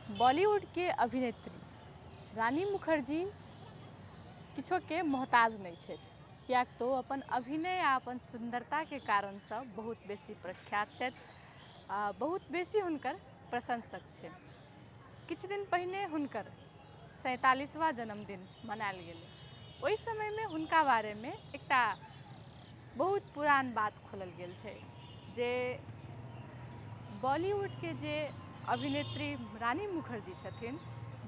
बॉलीवुड के अभिनेत्री रानी मुखर्जी किछो के मोहताज नहीं छथि, कियाक तो अपन अभिनय आ अपन सुंदरता के कारण से बहुत बेसी प्रख्यात छथि। बहुत बेसी हुनकर प्रशंसक छै। किछु दिन पहिने हुनकर 47वां जन्मदिन मनायल गेलै। ओहि समय में हुनका बारे में एकटा बहुत पुरान बात खोलल गेल छै जे बॉलीवुड के जे अभिनेत्री रानी मुखर्जी छथिन,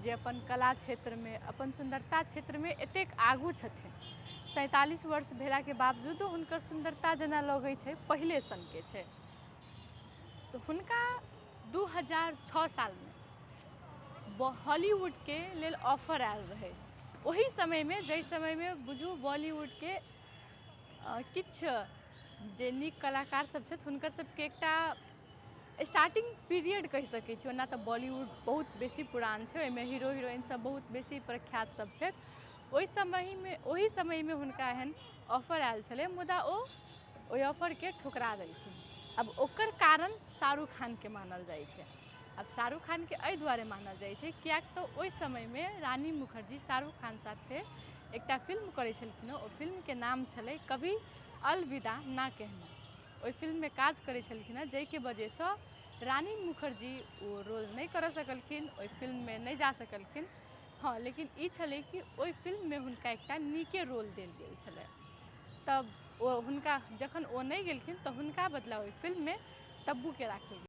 जे अपन कला क्षेत्र में अपन सुंदरता क्षेत्र में एतेक आगू छथिन। 47 वर्ष भेला के बावजूदो हुनकर सुंदरता जेना लगै छै पहिले सन के छै। तो हुनका 2006 साल में हॉलीवुड के लेल ऑफर आयल रहे। वही समय में जै समय में बुझू बॉलीवुड के किछु जे नीक कलाकार सब छथि हुनकर सबके एकटा स्टार्टिंग पीरियड कहि सकै छी। ओना तऽ बॉलीवुड बहुत बेसी पुरान छै, ओहिमे हीरो हीरोइन सब बहुत बेसी प्रख्यात सब छथि। ओहि समय में हुनका एहन ऑफर आयल छलै, मुदा ओ ओहि ऑफर के ठुकरा देलखिन। अब ओकर कारण शाहरुख खान के मानल जाइ छै। अब शाहरुख खान के एहि दुआरे मानल जाइ छै कियाक तो ओहि समय में रानी मुखर्जी शाहरुख खान साथे एकटा फिल्म करै छलखिन। ओ फिल्म के नाम छलै कभी अलविदा ना कहना। ओहि फिल्म में काज करै छलखिन, जाहिके वजह से रानी मुखर्जी ओ रोल नहीं कर सकलखिन, ओहि फिल्म में नहीं जा सकलखिन। हाँ, लेकिन ई छलै कि ओहि फिल्म में हुनका एकटा नीके रोल देल गेल छलै। तब हुनका जखन ओ नहीं गेलखिन तऽ हुनका बदला ओहि फिल्म में तब्बू के राखल गेल।